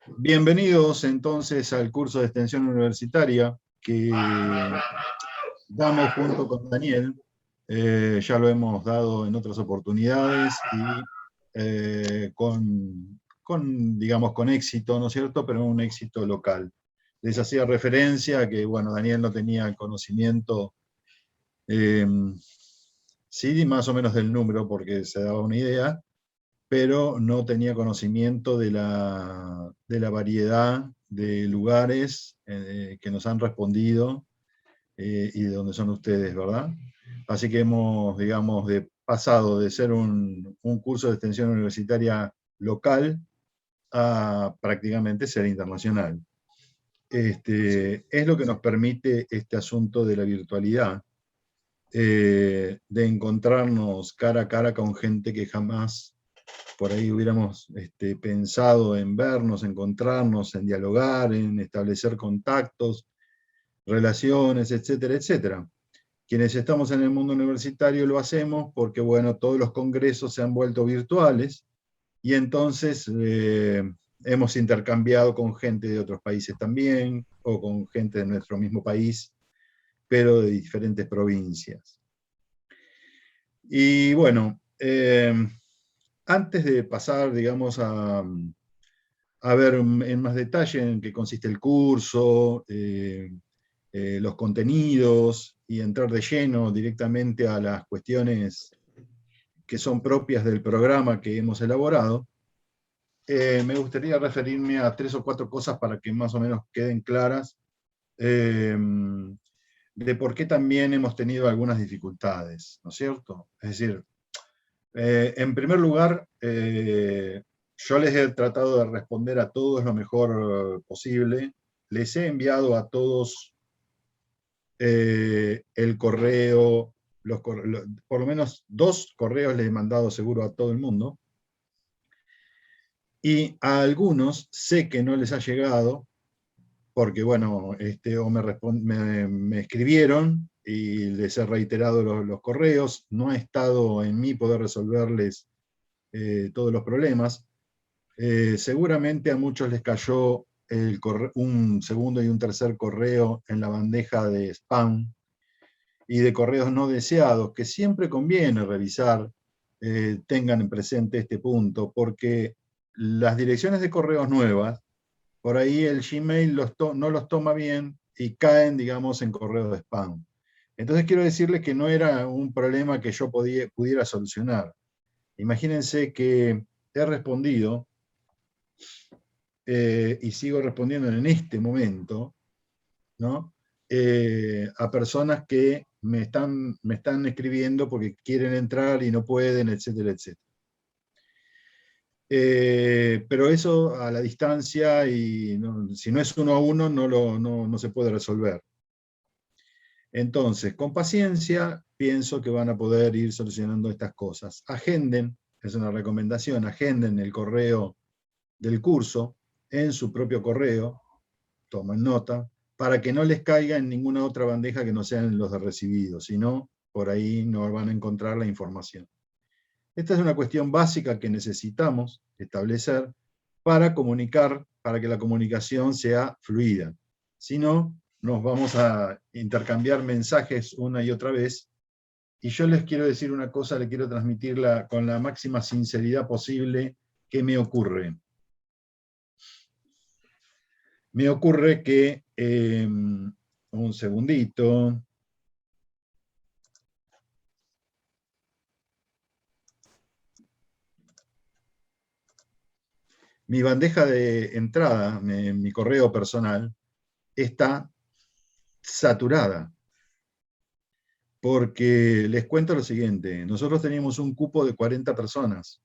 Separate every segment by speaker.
Speaker 1: Bienvenidos entonces al curso de extensión universitaria que damos junto con Daniel. Ya lo hemos dado en otras oportunidades y digamos, con éxito, ¿no es cierto? Pero un éxito local. Les hacía referencia a que, bueno, Daniel no tenía conocimiento, eh, sí, más o menos del número, porque se daba una idea, pero no tenía conocimiento de la variedad de lugares que nos han respondido y de dónde son ustedes, ¿verdad? Así que hemos, digamos, pasado de ser un curso de extensión universitaria local a prácticamente ser internacional. Es lo que nos permite este asunto de la virtualidad, de encontrarnos cara a cara con gente que jamás por ahí hubiéramos pensado en vernos, encontrarnos, en dialogar, en establecer contactos, relaciones, etcétera, etcétera. Quienes estamos en el mundo universitario lo hacemos porque, bueno, todos los congresos se han vuelto virtuales y entonces hemos intercambiado con gente de otros países también, o con gente de nuestro mismo país, pero de diferentes provincias. Y bueno, antes de pasar, digamos, a ver en más detalle en qué consiste el curso, los contenidos, y entrar de lleno directamente a las cuestiones que son propias del programa que hemos elaborado, me gustaría referirme a 3 o 4 cosas para que más o menos queden claras, de por qué también hemos tenido algunas dificultades, ¿no es cierto? Es decir, en primer lugar, yo les he tratado de responder a todos lo mejor posible. Les he enviado a todos el correo, por lo menos 2 correos les he mandado seguro a todo el mundo. Y a algunos sé que no les ha llegado, porque bueno, o me escribieron y les he reiterado los correos. No ha estado en mí poder resolverles todos los problemas. Seguramente a muchos les cayó un segundo y un tercer correo en la bandeja de spam y de correos no deseados, que siempre conviene revisar. Tengan en presente este punto, porque las direcciones de correos nuevas, por ahí el Gmail no los toma bien y caen, digamos, en correos de spam. Entonces quiero decirles que no era un problema que yo pudiera solucionar. Imagínense que he respondido y sigo respondiendo en este momento, ¿no? A personas que me están escribiendo porque quieren entrar y no pueden, etcétera, etcétera. Pero eso a la distancia, y si no es uno a uno, no se puede resolver. Entonces, con paciencia, pienso que van a poder ir solucionando estas cosas. Agenden, es una recomendación, agenden el correo del curso en su propio correo, tomen nota, para que no les caiga en ninguna otra bandeja que no sean los de recibidos, sino por ahí no van a encontrar la información. Esta es una cuestión básica que necesitamos establecer para comunicar, para que la comunicación sea fluida. Si no, nos vamos a intercambiar mensajes una y otra vez. Y yo les quiero decir una cosa, les quiero transmitirla con la máxima sinceridad posible. ¿Qué me ocurre? Me ocurre que, un segundito, mi bandeja de entrada, mi correo personal, está saturada. Porque les cuento lo siguiente, nosotros teníamos un cupo de 40 personas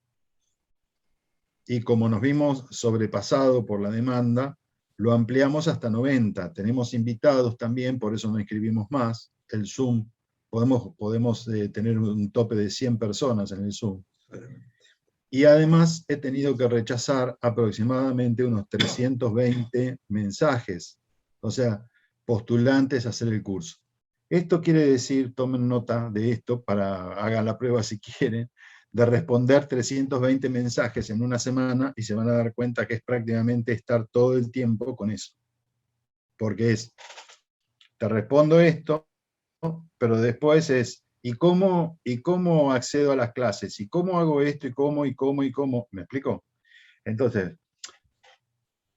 Speaker 1: y como nos vimos sobrepasado por la demanda, lo ampliamos hasta 90. Tenemos invitados también, por eso no inscribimos más. El Zoom, podemos tener un tope de 100 personas en el Zoom. Y además he tenido que rechazar aproximadamente unos 320 mensajes, o sea, postulantes a hacer el curso. Esto quiere decir, tomen nota de esto, hagan la prueba si quieren, de responder 320 mensajes en una semana y se van a dar cuenta que es prácticamente estar todo el tiempo con eso. Porque es, te respondo esto, pero después es, ¿y cómo accedo a las clases? ¿Y cómo hago esto? ¿Y cómo? ¿Me explico? Entonces,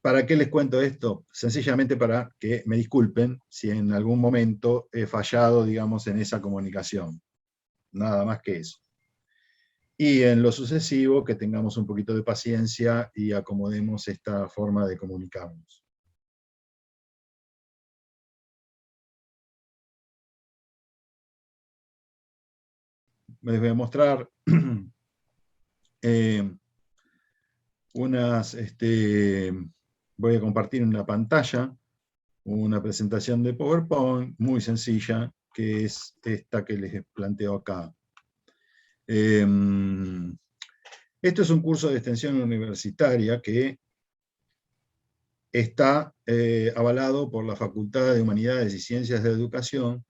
Speaker 1: ¿para qué les cuento esto? Sencillamente para que me disculpen si en algún momento he fallado, digamos, en esa comunicación. Nada más que eso. Y en lo sucesivo, que tengamos un poquito de paciencia y acomodemos esta forma de comunicarnos. Les voy a mostrar voy a compartir una pantalla, una presentación de PowerPoint muy sencilla, que es esta que les planteo acá. Esto es un curso de extensión universitaria que está avalado por la Facultad de Humanidades y Ciencias de Educación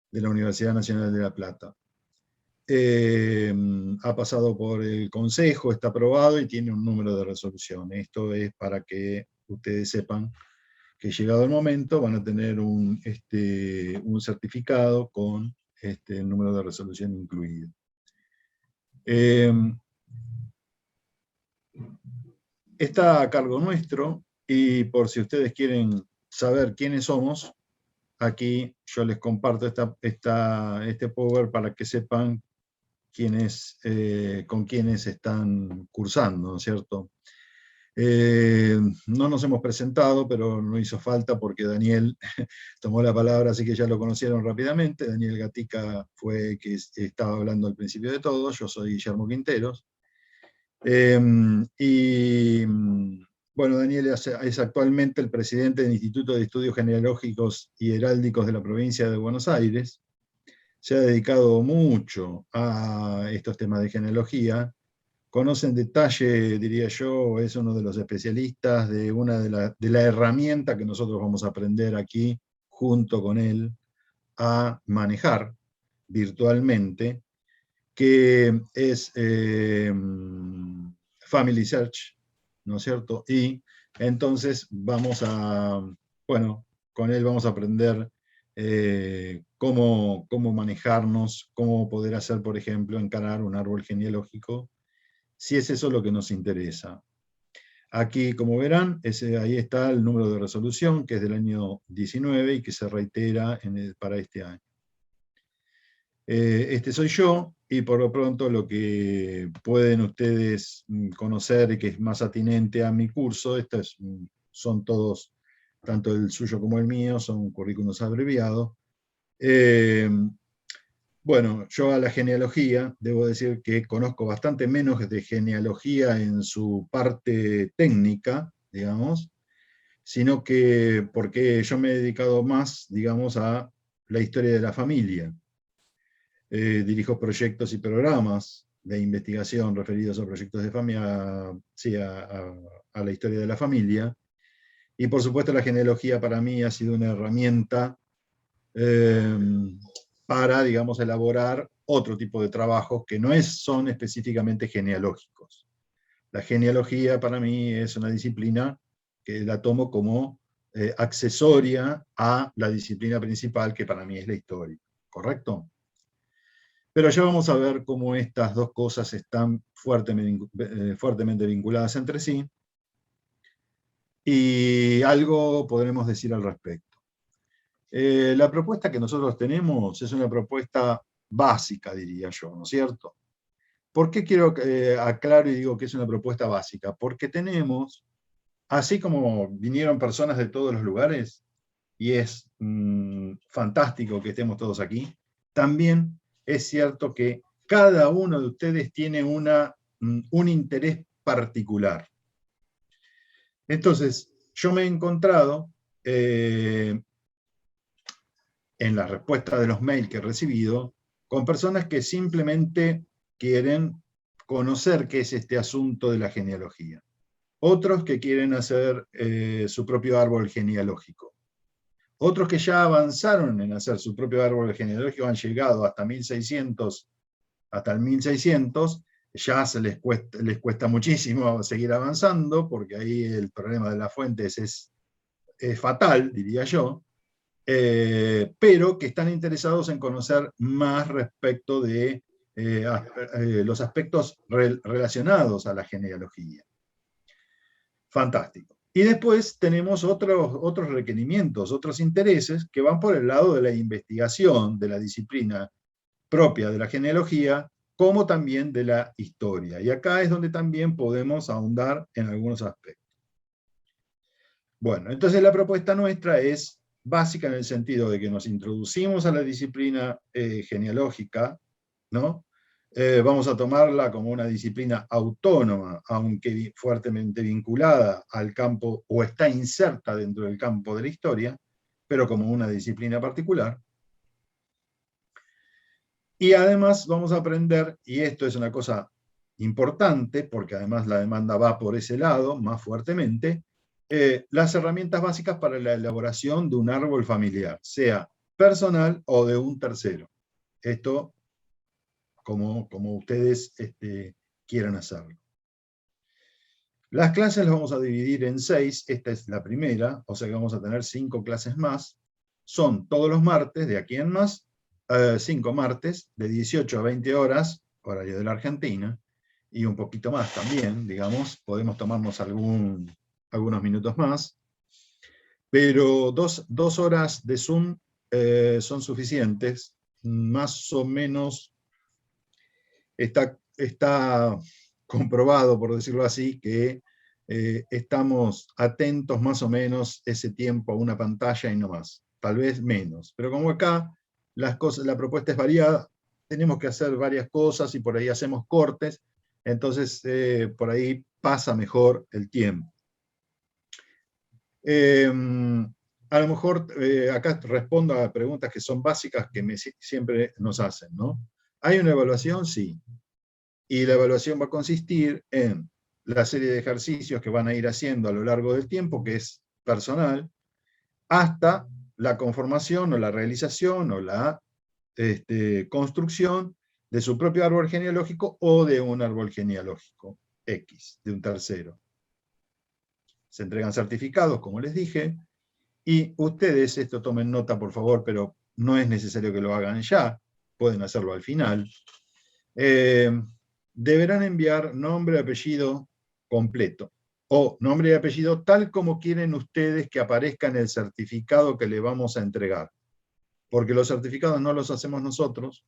Speaker 1: de la Universidad Nacional de La Plata. Ha pasado por el Consejo, está aprobado y tiene un número de resolución. Esto es para que ustedes sepan que llegado el momento van a tener un certificado con el número de resolución incluido. Está a cargo nuestro y por si ustedes quieren saber quiénes somos, aquí yo les comparto este Power para que sepan con quiénes están cursando, ¿no es cierto? No nos hemos presentado, pero no hizo falta porque Daniel tomó la palabra, así que ya lo conocieron rápidamente. Daniel Gatica fue que estaba hablando al principio de todo. Yo soy Guillermo Quinteros. Bueno, Daniel es actualmente el presidente del Instituto de Estudios Genealógicos y Heráldicos de la provincia de Buenos Aires. Se ha dedicado mucho a estos temas de genealogía. Conoce en detalle, diría yo, es uno de los especialistas de la herramienta que nosotros vamos a aprender aquí, junto con él, a manejar virtualmente, que es Family Search, ¿no es cierto? Y entonces con él vamos a aprender cómo manejarnos, cómo poder hacer, por ejemplo, encarar un árbol genealógico, si es eso lo que nos interesa. Aquí, como verán, ahí está el número de resolución, que es del año 19 y que se reitera para este año. Este soy yo, y por lo pronto lo que pueden ustedes conocer y que es más atinente a mi curso, son todos, tanto el suyo como el mío, son currículos abreviados. Bueno, yo a la genealogía, debo decir que conozco bastante menos de genealogía en su parte técnica, digamos, sino que porque yo me he dedicado más, digamos, a la historia de la familia. Dirijo proyectos y programas de investigación referidos a proyectos de familia, sí, a la historia de la familia. Y por supuesto la genealogía para mí ha sido una herramienta para, digamos, elaborar otro tipo de trabajos que no son específicamente genealógicos. La genealogía para mí es una disciplina que la tomo como accesoria a la disciplina principal, que para mí es la historia. ¿Correcto? Pero ya vamos a ver cómo estas dos cosas están fuertemente vinculadas entre sí, y algo podremos decir al respecto. La propuesta que nosotros tenemos es una propuesta básica, diría yo, ¿no es cierto? ¿Por qué quiero aclaro y digo que es una propuesta básica? Porque tenemos, así como vinieron personas de todos los lugares, y es fantástico que estemos todos aquí, también es cierto que cada uno de ustedes tiene un interés particular. Entonces, yo me he encontrado en la respuesta de los mails que he recibido, con personas que simplemente quieren conocer qué es este asunto de la genealogía. Otros que quieren hacer su propio árbol genealógico. Otros que ya avanzaron en hacer su propio árbol genealógico, han llegado hasta el 1600, ya les cuesta muchísimo seguir avanzando, porque ahí el problema de las fuentes es fatal, diría yo, pero que están interesados en conocer más respecto de los aspectos relacionados a la genealogía. Fantástico. Y después tenemos otros requerimientos, otros intereses que van por el lado de la investigación, de la disciplina propia de la genealogía, como también de la historia. Y acá es donde también podemos ahondar en algunos aspectos. Bueno, entonces la propuesta nuestra es básica en el sentido de que nos introducimos a la disciplina genealógica, ¿no? Vamos a tomarla como una disciplina autónoma, aunque fuertemente vinculada al campo, o está inserta dentro del campo de la historia, pero como una disciplina particular. Y además vamos a aprender, y esto es una cosa importante, porque además la demanda va por ese lado más fuertemente, las herramientas básicas para la elaboración de un árbol familiar, sea personal o de un tercero. Esto como ustedes quieran hacerlo. Las clases las vamos a dividir en 6, esta es la primera, o sea que vamos a tener 5 clases más. Son todos los martes, de aquí en más, 5 martes, de 18 a 20 horas, horario de la Argentina, y un poquito más también, digamos, podemos tomarnos algunos minutos más, pero 2 horas de Zoom son suficientes, más o menos está comprobado, por decirlo así, que estamos atentos más o menos ese tiempo a una pantalla y no más, tal vez menos. Pero como acá la propuesta es variada, tenemos que hacer varias cosas y por ahí hacemos cortes, entonces por ahí pasa mejor el tiempo. A lo mejor acá respondo a preguntas que son básicas que siempre nos hacen, ¿no? ¿Hay una evaluación? Sí. Y la evaluación va a consistir en la serie de ejercicios que van a ir haciendo a lo largo del tiempo, que es personal, hasta la conformación o la realización o la construcción de su propio árbol genealógico o de un árbol genealógico X, de un tercero. Se entregan certificados, como les dije, y ustedes, esto tomen nota por favor, pero no es necesario que lo hagan ya, pueden hacerlo al final. Deberán enviar nombre y apellido completo, o nombre y apellido tal como quieren ustedes que aparezca en el certificado que le vamos a entregar. Porque los certificados no los hacemos nosotros,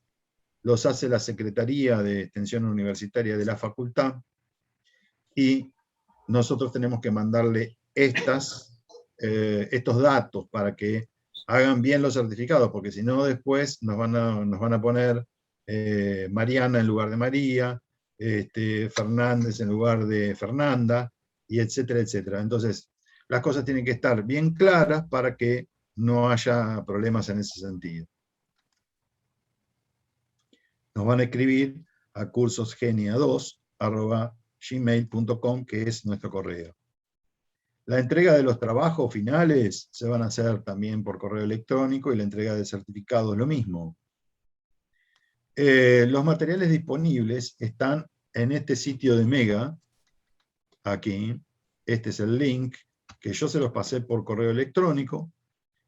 Speaker 1: los hace la Secretaría de Extensión Universitaria de la Facultad, y nosotros tenemos que mandarle estos datos para que hagan bien los certificados, porque si no después nos van a poner Mariana en lugar de María, Fernández en lugar de Fernanda, y etcétera, etcétera. Entonces, las cosas tienen que estar bien claras para que no haya problemas en ese sentido. Nos van a escribir a cursosgenia2@gmail.com, que es nuestro correo. La entrega de los trabajos finales se van a hacer también por correo electrónico, y la entrega de certificados lo mismo. Los materiales disponibles están en este sitio de Mega, aquí. Este es el link, que yo se los pasé por correo electrónico,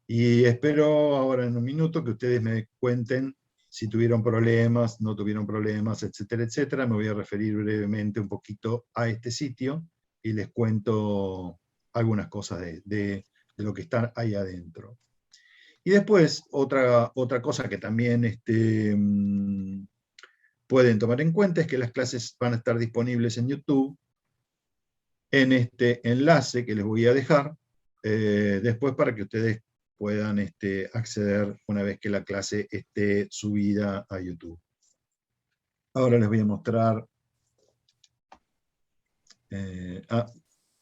Speaker 1: y espero ahora en un minuto que ustedes me cuenten si tuvieron problemas, no tuvieron problemas, etcétera, etcétera. Me voy a referir brevemente un poquito a este sitio y les cuento algunas cosas de lo que está ahí adentro. Y después, otra cosa que también pueden tomar en cuenta es que las clases van a estar disponibles en YouTube, en este enlace que les voy a dejar, después, para que ustedes puedan acceder una vez que la clase esté subida a YouTube. Ahora les voy a mostrar.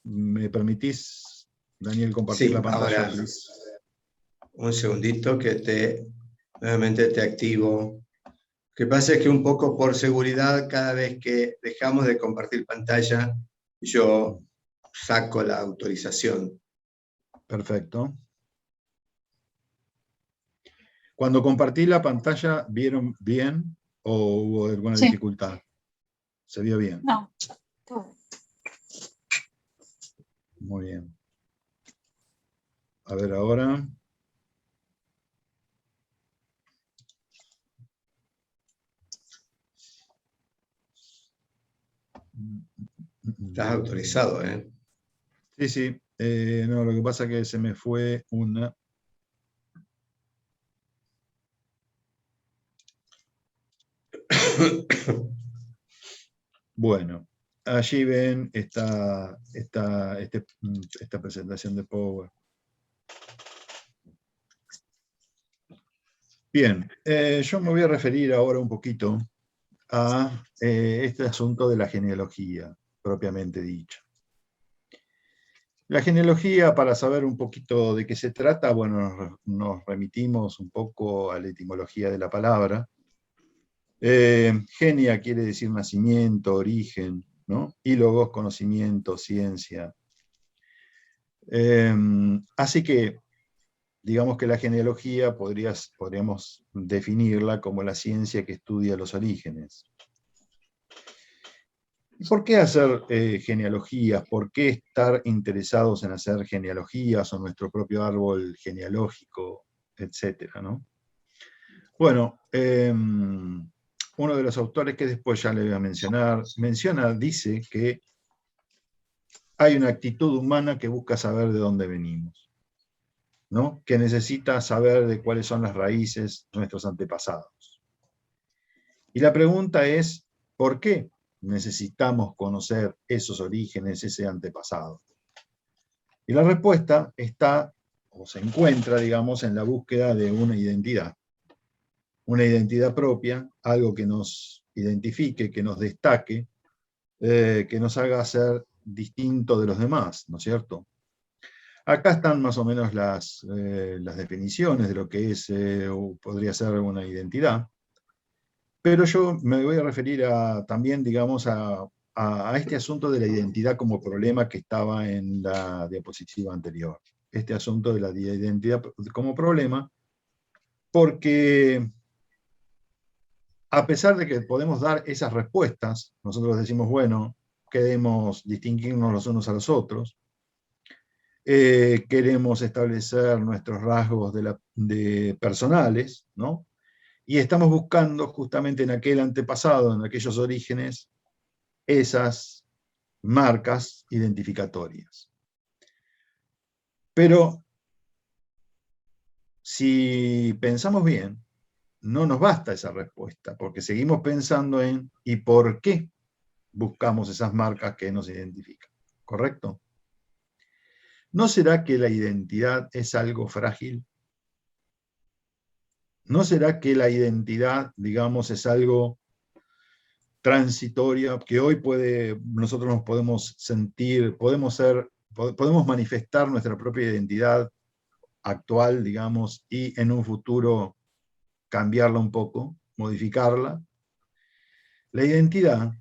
Speaker 1: ¿Me permitís, Daniel, compartir
Speaker 2: Sí,
Speaker 1: la pantalla?
Speaker 2: ahora un segundito que nuevamente te activo. Lo que pasa es que un poco por seguridad, cada vez que dejamos de compartir pantalla, yo saco la autorización.
Speaker 1: Perfecto. Cuando compartí la pantalla, ¿vieron bien o hubo alguna dificultad? ¿Se vio bien?
Speaker 3: No. Todo.
Speaker 1: Muy bien. A ver ahora.
Speaker 2: Estás autorizado, ¿eh?
Speaker 1: Sí, sí. No, lo que pasa es que se me fue una. Bueno, allí ven esta presentación de Power. Bien, yo me voy a referir ahora un poquito a este asunto de la genealogía, propiamente dicho. La genealogía, para saber un poquito de qué se trata, bueno, nos remitimos un poco a la etimología de la palabra. Genia quiere decir nacimiento, origen, ¿no? Y logos, conocimiento, ciencia. Así que, digamos que la genealogía podríamos definirla como la ciencia que estudia los orígenes. ¿Y por qué hacer genealogías? ¿Por qué estar interesados en hacer genealogías o nuestro propio árbol genealógico, etcétera, ¿no? Bueno, uno de los autores que después ya le voy a mencionar, dice que hay una actitud humana que busca saber de dónde venimos, ¿no? Que necesita saber de cuáles son las raíces de nuestros antepasados. Y la pregunta es, ¿por qué necesitamos conocer esos orígenes, ese antepasado? Y la respuesta está, o se encuentra, digamos, en la búsqueda de una identidad propia, algo que nos identifique, que nos destaque, que nos haga ser distinto de los demás, ¿no es cierto? Acá están más o menos las definiciones de lo que es, podría ser una identidad, pero yo me voy a referir también, digamos, a este asunto de la identidad como problema que estaba en la diapositiva anterior. Este asunto de la identidad como problema, porque a pesar de que podemos dar esas respuestas, nosotros decimos, bueno, queremos distinguirnos los unos a los otros, queremos establecer nuestros rasgos de personales, ¿no? Y estamos buscando justamente en aquel antepasado, en aquellos orígenes, esas marcas identificatorias. Pero si pensamos bien, no nos basta esa respuesta, porque seguimos pensando en ¿y por qué buscamos esas marcas que nos identifican? ¿Correcto? ¿No será que la identidad es algo frágil? ¿No será que la identidad, digamos, es algo transitorio, que hoy nosotros nos podemos sentir, podemos manifestar nuestra propia identidad actual, digamos, y en un futuro cambiarla un poco, modificarla? La identidad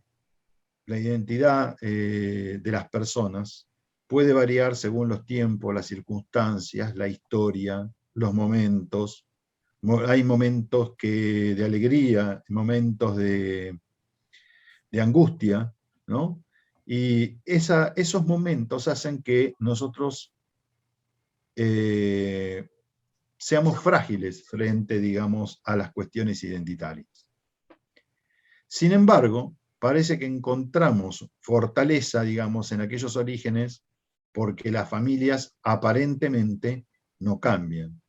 Speaker 1: de las personas puede variar según los tiempos, las circunstancias, la historia, los momentos. Hay momentos de alegría, momentos de angustia, ¿no? Y esos momentos hacen que nosotros seamos frágiles frente, digamos, a las cuestiones identitarias. Sin embargo, parece que encontramos fortaleza, digamos, en aquellos orígenes porque las familias aparentemente no cambian.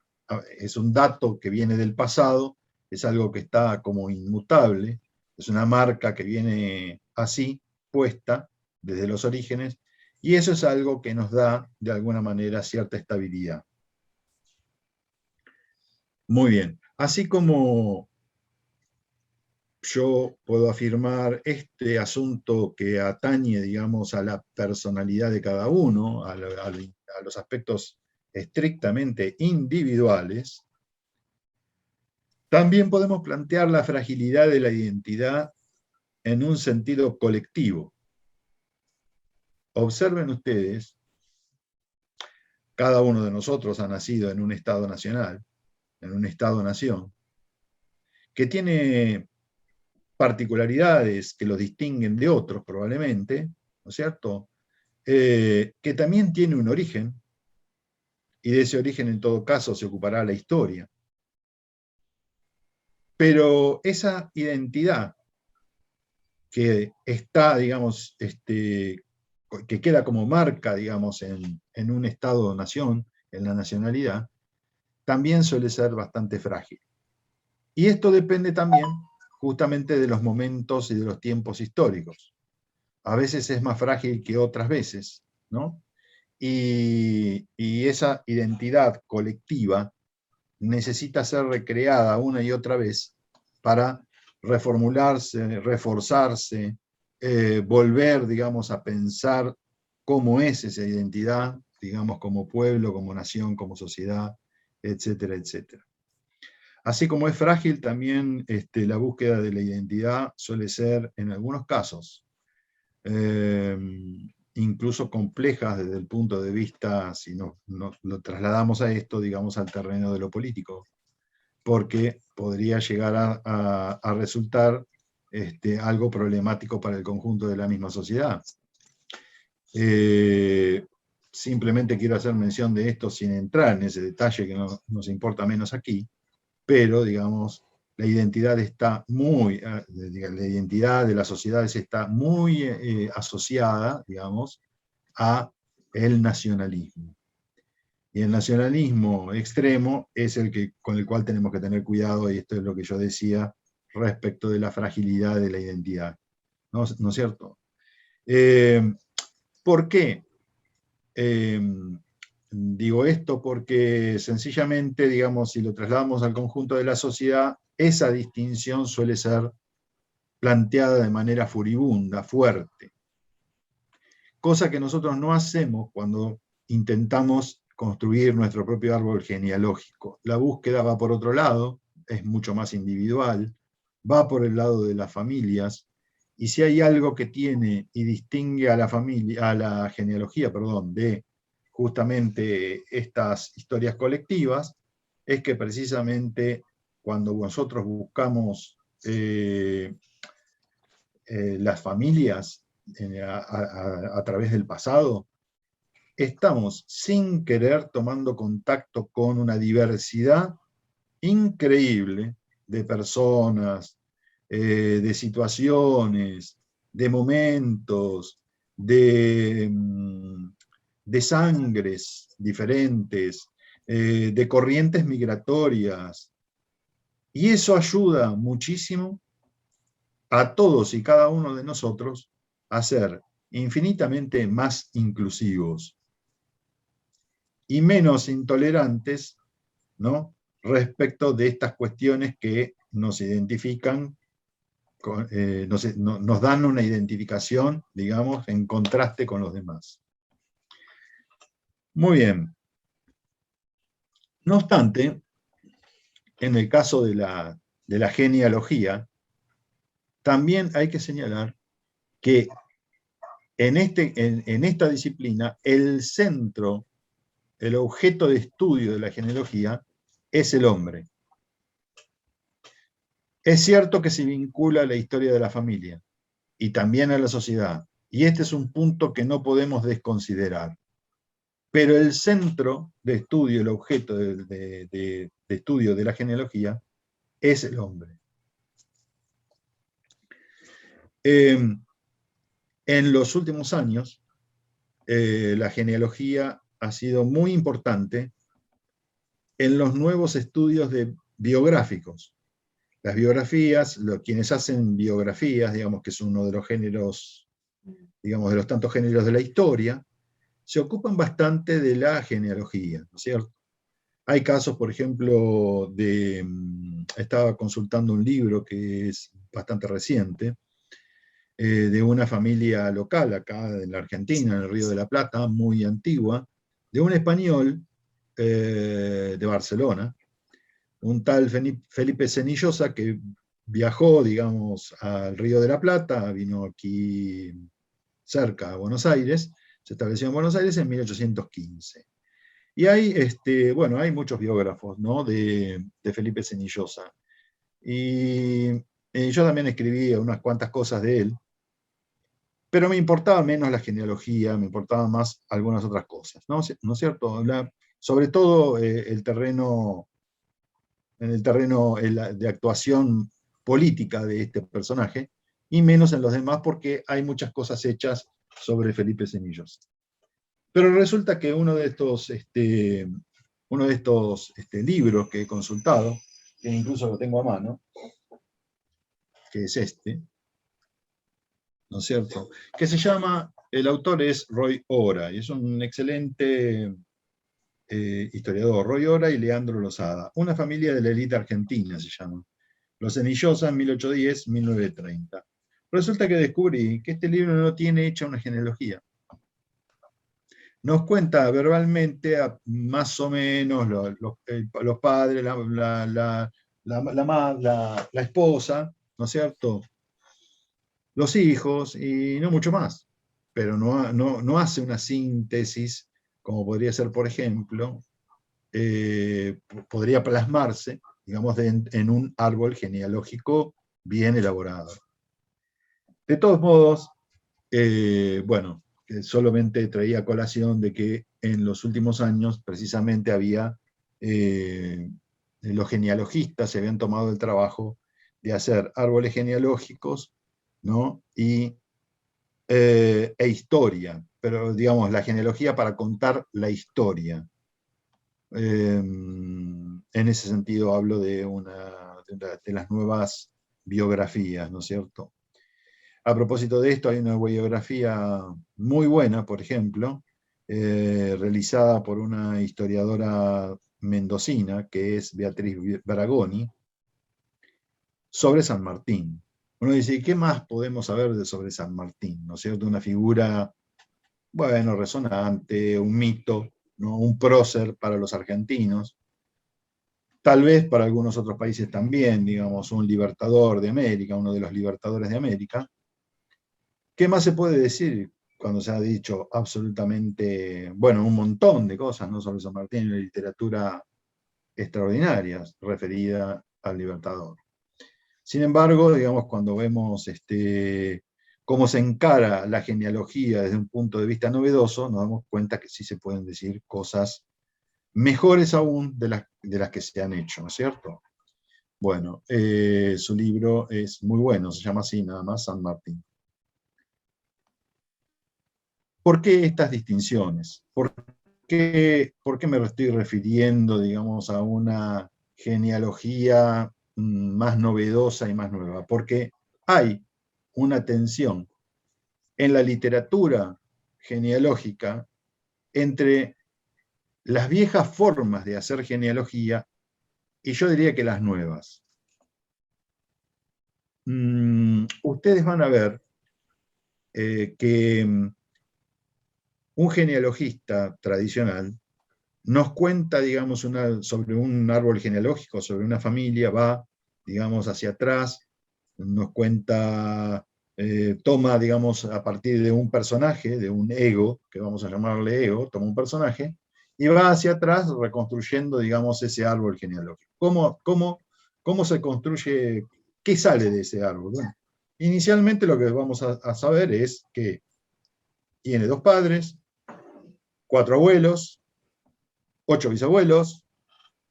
Speaker 1: Es un dato que viene del pasado, es algo que está como inmutable, es una marca que viene así, puesta desde los orígenes, y eso es algo que nos da, de alguna manera, cierta estabilidad. Muy bien. Así como yo puedo afirmar este asunto que atañe, digamos, a la personalidad de cada uno, a los aspectos estrictamente individuales, también podemos plantear la fragilidad de la identidad en un sentido colectivo. Observen ustedes, cada uno de nosotros ha nacido en un Estado nacional, en un Estado-nación, que tiene particularidades que los distinguen de otros probablemente, ¿no es cierto? Que también tiene un origen, y de ese origen en todo caso se ocupará la historia. Pero esa identidad que está, digamos, que queda como marca, digamos, en un Estado-nación, en la nacionalidad, también suele ser bastante frágil. Y esto depende también justamente de los momentos y de los tiempos históricos. A veces es más frágil que otras veces, ¿no? Y esa identidad colectiva necesita ser recreada una y otra vez para reformularse, reforzarse, volver, digamos, a pensar cómo es esa identidad, digamos, como pueblo, como nación, como sociedad, etcétera, etcétera. Así como es frágil, también la búsqueda de la identidad suele ser, en algunos casos, incluso complejas desde el punto de vista, si lo trasladamos a esto, digamos, al terreno de lo político, porque podría llegar a resultar algo problemático para el conjunto de la misma sociedad. Simplemente quiero hacer mención de esto sin entrar en ese detalle que no nos importa menos aquí, pero, digamos, la identidad está muy, la identidad de las sociedades está muy asociada, digamos, a el nacionalismo. Y el nacionalismo extremo es con el cual tenemos que tener cuidado, y esto es lo que yo decía respecto de la fragilidad de la identidad. ¿No es cierto? ¿Por qué? Digo esto porque sencillamente, digamos, si lo trasladamos al conjunto de la sociedad, esa distinción suele ser planteada de manera furibunda, fuerte. Cosa que nosotros no hacemos cuando intentamos construir nuestro propio árbol genealógico. La búsqueda va por otro lado, es mucho más individual, va por el lado de las familias, y si hay algo que tiene y distingue a la familia, a la genealogía, perdón, de justamente estas historias colectivas, es que precisamente cuando nosotros buscamos las familias a través del pasado, estamos sin querer tomando contacto con una diversidad increíble de personas, de situaciones, de momentos, de sangres diferentes, de corrientes migratorias. Y eso ayuda muchísimo a todos y cada uno de nosotros a ser infinitamente más inclusivos y menos intolerantes, ¿no?, respecto de estas cuestiones que nos identifican, nos dan una identificación, digamos, en contraste con los demás. Muy bien. No obstante, en el caso de la genealogía, también hay que señalar que en esta disciplina el centro, el objeto de estudio de la genealogía es el hombre. Es cierto que se vincula a la historia de la familia y también a la sociedad, y este es un punto que no podemos desconsiderar. Pero el centro de estudio, el objeto de estudio de la genealogía es el hombre. En los últimos años, la genealogía ha sido muy importante en los nuevos estudios biográficos. Las biografías, quienes hacen biografías, digamos que es uno de los géneros, digamos, de los tantos géneros de la historia, se ocupan bastante de la genealogía, ¿no es cierto? Hay casos, por ejemplo, estaba consultando un libro que es bastante reciente, de una familia local acá en la Argentina, en el Río de la Plata, muy antigua, de un español de Barcelona, un tal Felipe Cenillosa, que viajó, digamos, al Río de la Plata, vino aquí cerca a Buenos Aires, se estableció en Buenos Aires en 1815. Y hay, hay muchos biógrafos, ¿no?, de Felipe Cenillosa. Y Yo también escribí unas cuantas cosas de él, pero me importaba menos la genealogía, me importaban más algunas otras cosas, ¿no es cierto? Sobre todo en el terreno de actuación política de este personaje, y menos en los demás porque hay muchas cosas hechas sobre Felipe Semillosa. Pero resulta que uno de estos libros que he consultado, que incluso lo tengo a mano, que es este, ¿no es cierto? Que se llama, el autor es Roy Ora, y es un excelente historiador, Roy Ora y Leandro Lozada. Una familia de la élite argentina se llama. Los Semillosa, 1810-1930. Resulta que descubrí que este libro no tiene hecha una genealogía. Nos cuenta verbalmente más o menos los padres, la esposa, ¿no es cierto? Los hijos y no mucho más. Pero no hace una síntesis, como podría ser, por ejemplo, podría plasmarse, digamos, en un árbol genealógico bien elaborado. De todos modos, bueno, solamente traía a colación de que en los últimos años precisamente los genealogistas se habían tomado el trabajo de hacer árboles genealógicos, ¿no? E historia, pero digamos la genealogía para contar la historia. En ese sentido hablo de las nuevas biografías, ¿no es cierto? A propósito de esto, hay una biografía muy buena, por ejemplo, realizada por una historiadora mendocina, que es Beatriz Bragoni, sobre San Martín. Uno dice, ¿qué más podemos saber sobre San Martín? ¿No es cierto? Una figura, bueno, resonante, un mito, ¿no? Un prócer para los argentinos, tal vez para algunos otros países también, digamos, un libertador de América, uno de los libertadores de América. ¿Qué más se puede decir cuando se ha dicho absolutamente, bueno, un montón de cosas, ¿no? Sobre San Martín, en la literatura extraordinaria referida al libertador? Sin embargo, digamos, cuando vemos cómo se encara la genealogía desde un punto de vista novedoso, nos damos cuenta que sí se pueden decir cosas mejores aún de las que se han hecho, ¿no es cierto? Bueno, su libro es muy bueno, se llama así nada más, San Martín. ¿Por qué estas distinciones? ¿Por qué me estoy refiriendo, digamos, a una genealogía más novedosa y más nueva? Porque hay una tensión en la literatura genealógica entre las viejas formas de hacer genealogía y yo diría que las nuevas. Ustedes van a ver que un genealogista tradicional nos cuenta, digamos, sobre un árbol genealógico, sobre una familia, va, digamos, hacia atrás, nos cuenta, toma, digamos, a partir de un personaje, de un ego, que vamos a llamarle ego, toma un personaje, y va hacia atrás reconstruyendo, digamos, ese árbol genealógico. ¿Cómo se construye? ¿Qué sale de ese árbol? Bueno, inicialmente lo que vamos a saber es que tiene 2 padres, 4 abuelos, 8 bisabuelos,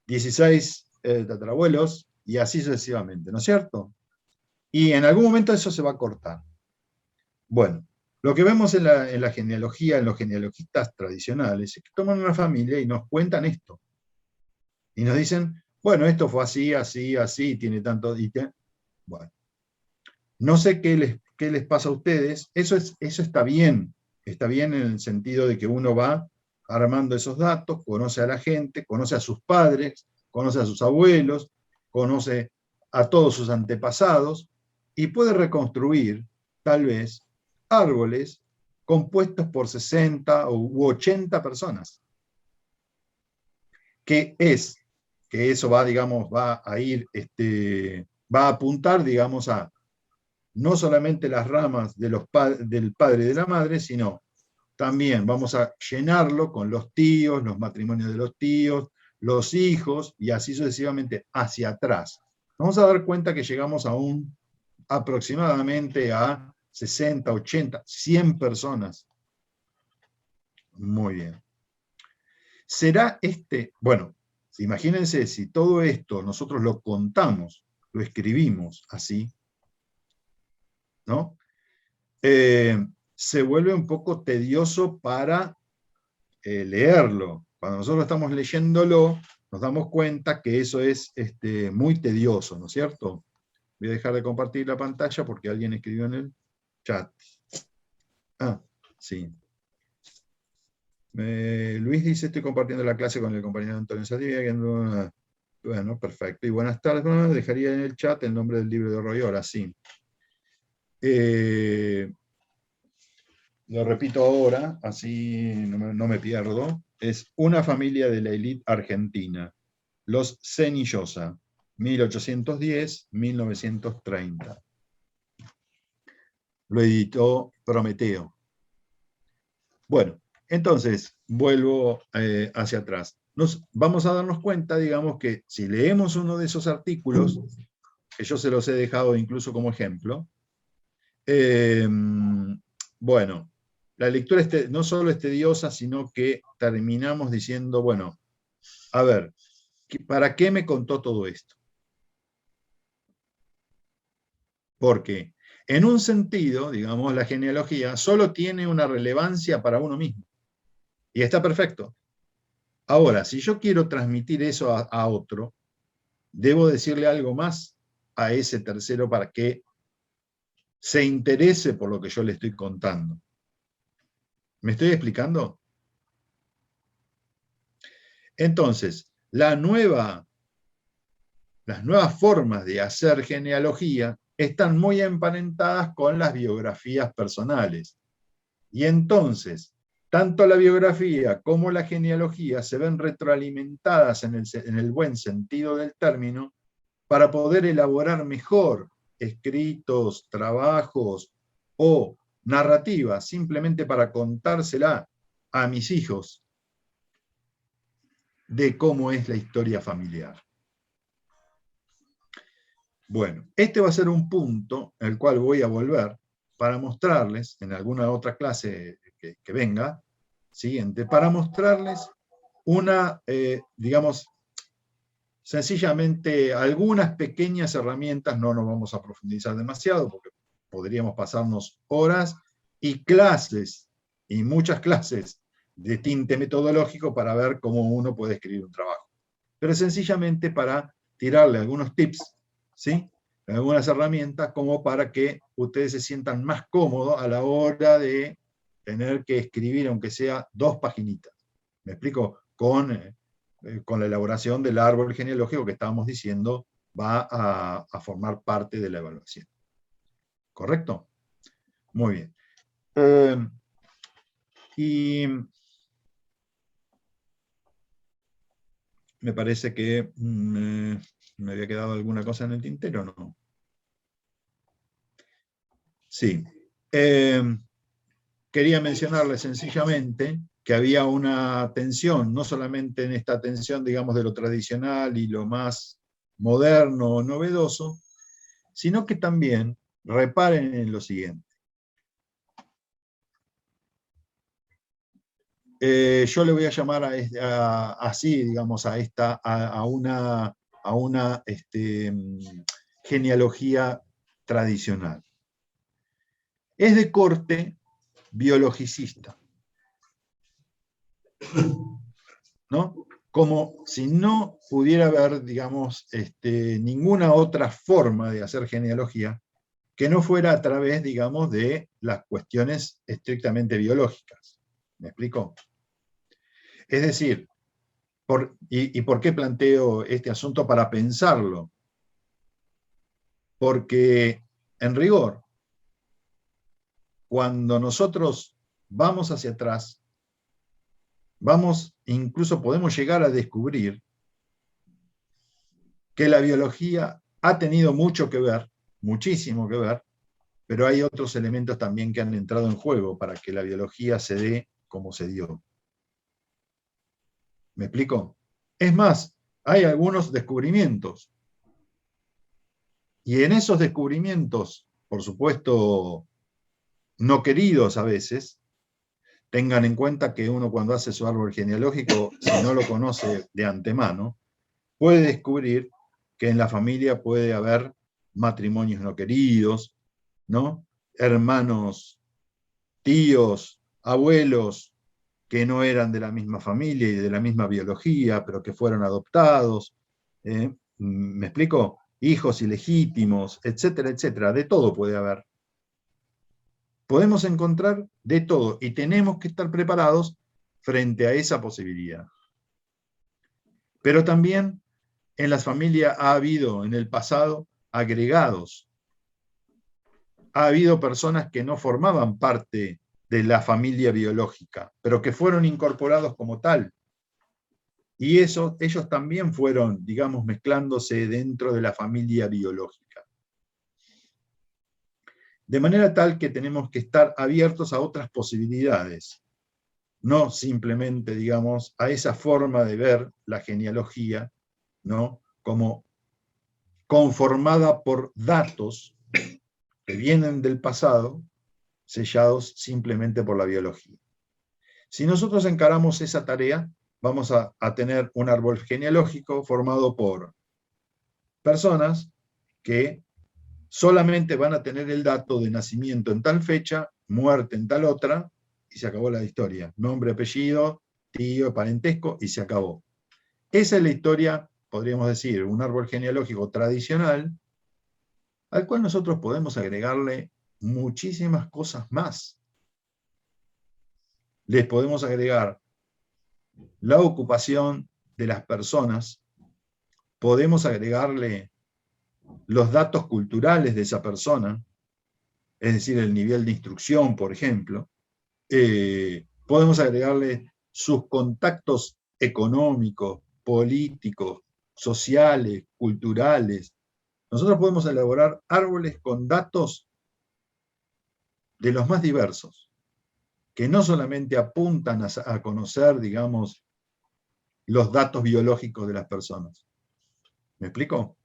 Speaker 1: 16 tatarabuelos, y así sucesivamente, ¿no es cierto? Y en algún momento eso se va a cortar. Bueno, lo que vemos en la genealogía, en los genealogistas tradicionales, es que toman una familia y nos cuentan esto. Y nos dicen, bueno, esto fue así, así, así, tiene tanto... Bueno, no sé qué les pasa a ustedes, eso está bien en el sentido de que uno va armando esos datos, conoce a la gente, conoce a sus padres, conoce a sus abuelos, conoce a todos sus antepasados, y puede reconstruir, tal vez, árboles compuestos por 60 u 80 personas. Que eso va, digamos, va a apuntar, digamos, a no solamente las ramas del padre y de la madre, sino también vamos a llenarlo con los tíos, los matrimonios de los tíos, los hijos, y así sucesivamente hacia atrás. Vamos a dar cuenta que llegamos a un aproximadamente a 60, 80, 100 personas. Muy bien. ¿Será bueno, imagínense si todo esto nosotros lo contamos, lo escribimos así, ¿no? Se vuelve un poco tedioso para leerlo. Cuando nosotros estamos leyéndolo, nos damos cuenta que eso es muy tedioso, ¿no es cierto? Voy a dejar de compartir la pantalla porque alguien escribió en el chat. Ah, sí. Luis dice, estoy compartiendo la clase con el compañero Antonio Saldivia. Bueno, perfecto. Y buenas tardes. Bueno, dejaría en el chat el nombre del libro de Roy, ahora sí. Lo repito ahora, así no me pierdo. Es Una familia de la élite argentina. Los Cenillosa, 1810-1930. Lo editó Prometeo. Bueno, entonces, vuelvo hacia atrás. Vamos a darnos cuenta, digamos, que si leemos uno de esos artículos, que yo se los he dejado incluso como ejemplo, bueno, la lectura no solo es tediosa, sino que terminamos diciendo, bueno, a ver, ¿para qué me contó todo esto? Porque en un sentido, digamos, la genealogía solo tiene una relevancia para uno mismo. Y está perfecto. Ahora, si yo quiero transmitir eso a otro, debo decirle algo más a ese tercero para que se interese por lo que yo le estoy contando. ¿Me estoy explicando? Entonces, las nuevas formas de hacer genealogía están muy emparentadas con las biografías personales. Y entonces, tanto la biografía como la genealogía se ven retroalimentadas en el buen sentido del término para poder elaborar mejor escritos, trabajos o narrativas, simplemente para contársela a mis hijos de cómo es la historia familiar. Bueno, este va a ser un punto al cual voy a volver para mostrarles, en alguna otra clase que venga, siguiente, para mostrarles digamos, sencillamente algunas pequeñas herramientas, no nos vamos a profundizar demasiado porque podríamos pasarnos horas y clases, y muchas clases de tinte metodológico para ver cómo uno puede escribir un trabajo. Pero sencillamente para tirarle algunos tips, ¿sí? Algunas herramientas como para que ustedes se sientan más cómodos a la hora de tener que escribir, aunque sea 2 paginitas. ¿Me explico? Con la elaboración del árbol genealógico que estábamos diciendo va a formar parte de la evaluación. ¿Correcto? Muy bien. Y me parece que me había quedado alguna cosa en el tintero, ¿no? Sí. Quería mencionarles sencillamente que había una tensión, no solamente en esta tensión, digamos, de lo tradicional y lo más moderno o novedoso, sino que también reparen en lo siguiente. Yo le voy a llamar así, digamos, a una genealogía tradicional. Es de corte biologicista, ¿no? Como si no pudiera haber, digamos, ninguna otra forma de hacer genealogía que no fuera a través, digamos, de las cuestiones estrictamente biológicas. ¿Me explico? Es decir, ¿y por qué planteo este asunto para pensarlo? Porque, en rigor, cuando nosotros vamos hacia atrás, incluso podemos llegar a descubrir que la biología ha tenido mucho que ver, muchísimo que ver, pero hay otros elementos también que han entrado en juego para que la biología se dé como se dio. ¿Me explico? Es más, hay algunos descubrimientos Y en esos descubrimientos, por supuesto, no queridos a veces, tengan en cuenta que uno cuando hace su árbol genealógico, si no lo conoce de antemano, puede descubrir que en la familia puede haber matrimonios no queridos, ¿no? Hermanos, tíos, abuelos que no eran de la misma familia y de la misma biología, pero que fueron adoptados. ¿Me explico? Hijos ilegítimos, etcétera, etcétera. De todo puede haber. Podemos encontrar de todo y tenemos que estar preparados frente a esa posibilidad. Pero también en las familias ha habido en el pasado agregados. Ha habido personas que no formaban parte de la familia biológica, pero que fueron incorporados como tal. Y eso, ellos también fueron, digamos, mezclándose dentro de la familia biológica. De manera tal que tenemos que estar abiertos a otras posibilidades, no simplemente, digamos, a esa forma de ver la genealogía, ¿no? Como conformada por datos que vienen del pasado, sellados simplemente por la biología. Si nosotros encaramos esa tarea, vamos a tener un árbol genealógico formado por personas que solamente van a tener el dato de nacimiento en tal fecha, muerte en tal otra, y se acabó la historia. Nombre, apellido, tío, parentesco, y se acabó. Esa es la historia, podríamos decir, un árbol genealógico tradicional, al cual nosotros podemos agregarle muchísimas cosas más. Les podemos agregar la ocupación de las personas, podemos agregarle los datos culturales de esa persona, es decir, el nivel de instrucción, por ejemplo, podemos agregarle sus contactos económicos, políticos, sociales, culturales. Nosotros podemos elaborar árboles con datos de los más diversos, que no solamente apuntan a conocer, digamos, los datos biológicos de las personas. ¿Me explico?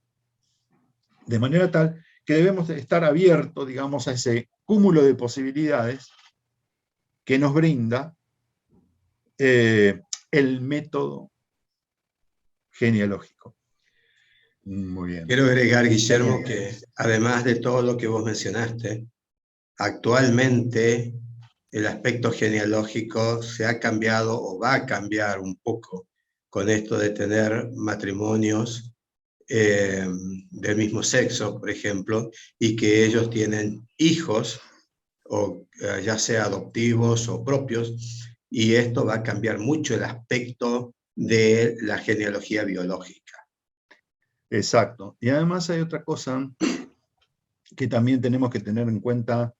Speaker 1: De manera tal que debemos estar abiertos, digamos, a ese cúmulo de posibilidades que nos brinda el método genealógico. Muy bien.
Speaker 2: Quiero agregar, Guillermo, que además de todo lo que vos mencionaste, actualmente el aspecto genealógico se ha cambiado o va a cambiar un poco con esto de tener matrimonios del mismo sexo, por ejemplo, y que ellos tienen hijos, o ya sea adoptivos o propios, y esto va a cambiar mucho el aspecto de la genealogía biológica.
Speaker 1: Exacto. Y además hay otra cosa que también tenemos que tener en cuenta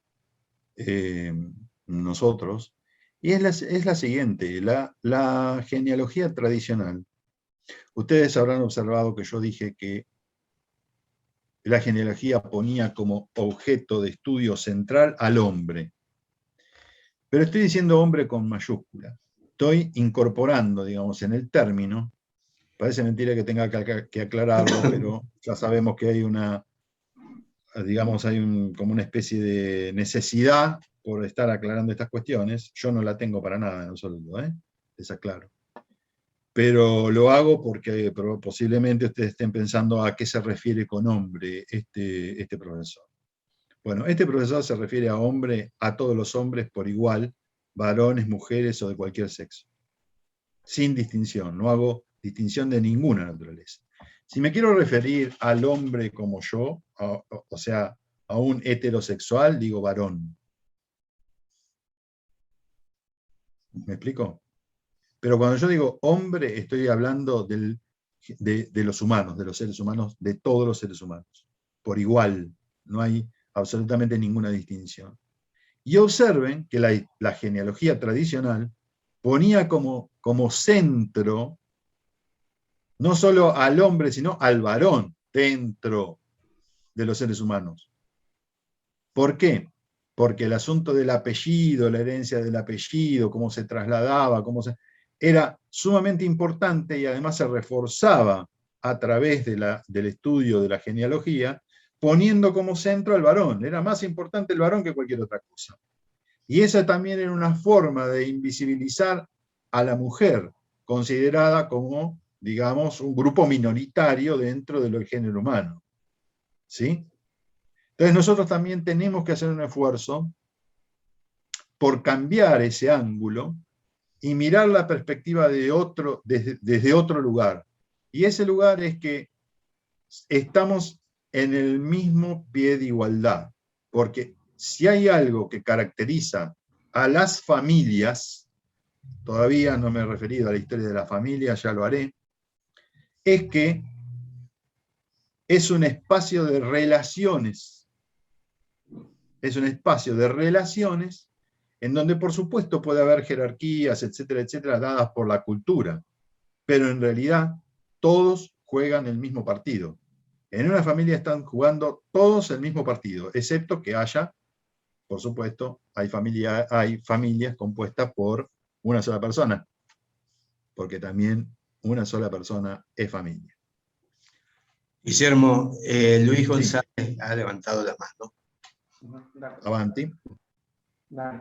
Speaker 1: nosotros, y es la siguiente, la genealogía tradicional. Ustedes habrán observado que yo dije que la genealogía ponía como objeto de estudio central al hombre. Pero estoy diciendo hombre con mayúscula. Estoy incorporando, digamos, en el término, parece mentira que tenga que aclararlo, pero ya sabemos que hay una, digamos, como una especie de necesidad por estar aclarando estas cuestiones. Yo no la tengo para nada en absoluto, les aclaro. Pero lo hago porque posiblemente ustedes estén pensando a qué se refiere con hombre este profesor. Bueno, este profesor se refiere a hombre, a todos los hombres por igual, varones, mujeres o de cualquier sexo. Sin distinción, no hago distinción de ninguna naturaleza. Si me quiero referir al hombre como yo, o sea, a un heterosexual, digo varón. ¿Me explico? Pero cuando yo digo hombre, estoy hablando de los humanos, de los seres humanos, de todos los seres humanos. Por igual, no hay absolutamente ninguna distinción. Y observen que la genealogía tradicional ponía como centro no solo al hombre, sino al varón dentro de los seres humanos. ¿Por qué? Porque el asunto del apellido, la herencia del apellido, cómo se trasladaba, era sumamente importante y además se reforzaba a través del estudio de la genealogía, poniendo como centro al varón. Era más importante el varón que cualquier otra cosa. Y esa también era una forma de invisibilizar a la mujer, considerada como, digamos, un grupo minoritario dentro del género humano. ¿Sí? Entonces nosotros también tenemos que hacer un esfuerzo por cambiar ese ángulo y mirar la perspectiva desde otro lugar. Y ese lugar es que estamos en el mismo pie de igualdad, porque si hay algo que caracteriza a las familias, todavía no me he referido a la historia de la familia, ya lo haré, es que es un espacio de relaciones, es un espacio de relaciones en donde por supuesto puede haber jerarquías, etcétera, etcétera, dadas por la cultura, pero en realidad todos juegan el mismo partido. En una familia están jugando todos el mismo partido, excepto que haya, por supuesto, hay familias compuestas por una sola persona, porque también una sola persona es familia.
Speaker 2: Guillermo, Luis
Speaker 1: Sí,
Speaker 2: González ha levantado la mano.
Speaker 1: avanti.
Speaker 3: Muy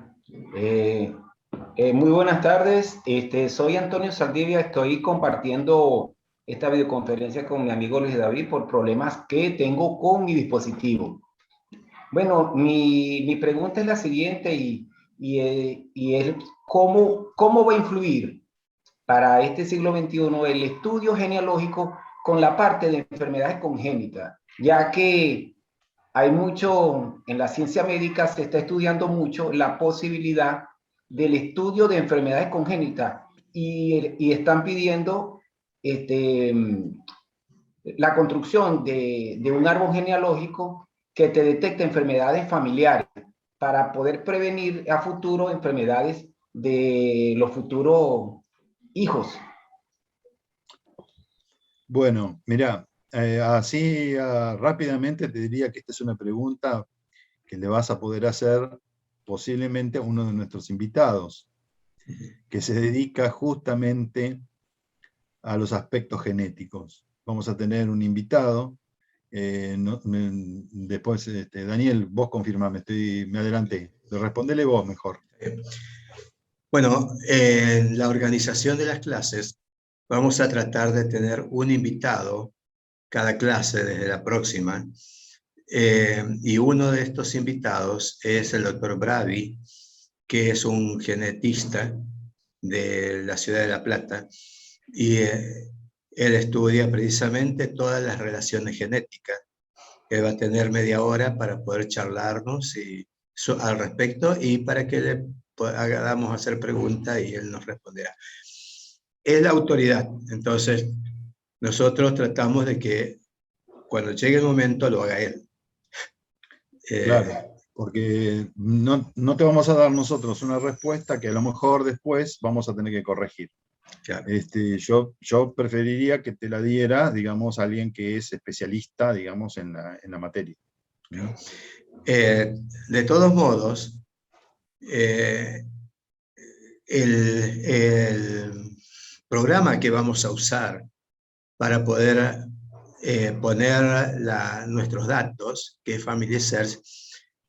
Speaker 3: buenas tardes, soy Antonio Saldivia, estoy compartiendo esta videoconferencia con mi amigo Luis David por problemas que tengo con mi dispositivo. Bueno, mi pregunta es la siguiente y es ¿cómo va a influir para este siglo XXI el estudio genealógico con la parte de enfermedades congénitas? Ya que hay mucho, en la ciencia médica se está estudiando mucho la posibilidad del estudio de enfermedades congénitas y están pidiendo la construcción de un árbol genealógico que te detecte enfermedades familiares para poder prevenir a futuro enfermedades de los futuros hijos.
Speaker 1: Bueno, mirá, así rápidamente te diría que esta es una pregunta que le vas a poder hacer posiblemente a uno de nuestros invitados, que se dedica justamente a los aspectos genéticos. Vamos a tener un invitado, después, Daniel, vos confirmame, me adelanté, respondele vos mejor.
Speaker 2: Bueno, en la organización de las clases vamos a tratar de tener un invitado cada clase desde la próxima, y uno de estos invitados es el doctor Bravi, que es un genetista de la ciudad de La Plata, y él estudia precisamente todas las relaciones genéticas. Él va a tener media hora para poder charlarnos al respecto y para que le hagamos hacer preguntas y él nos responderá. Es la autoridad, entonces nosotros tratamos de que cuando llegue el momento lo haga él.
Speaker 1: Claro, porque no te vamos a dar nosotros una respuesta que a lo mejor después vamos a tener que corregir.
Speaker 2: Claro.
Speaker 1: Yo preferiría que te la diera, digamos, alguien que es especialista, digamos, en la materia. ¿No?
Speaker 2: De todos modos, el programa que vamos a usar para poder poner nuestros datos, que es Family Search,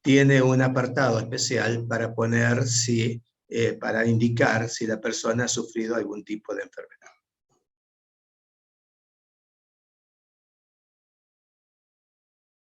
Speaker 2: tiene un apartado especial para poner para indicar si la persona ha sufrido algún tipo de enfermedad.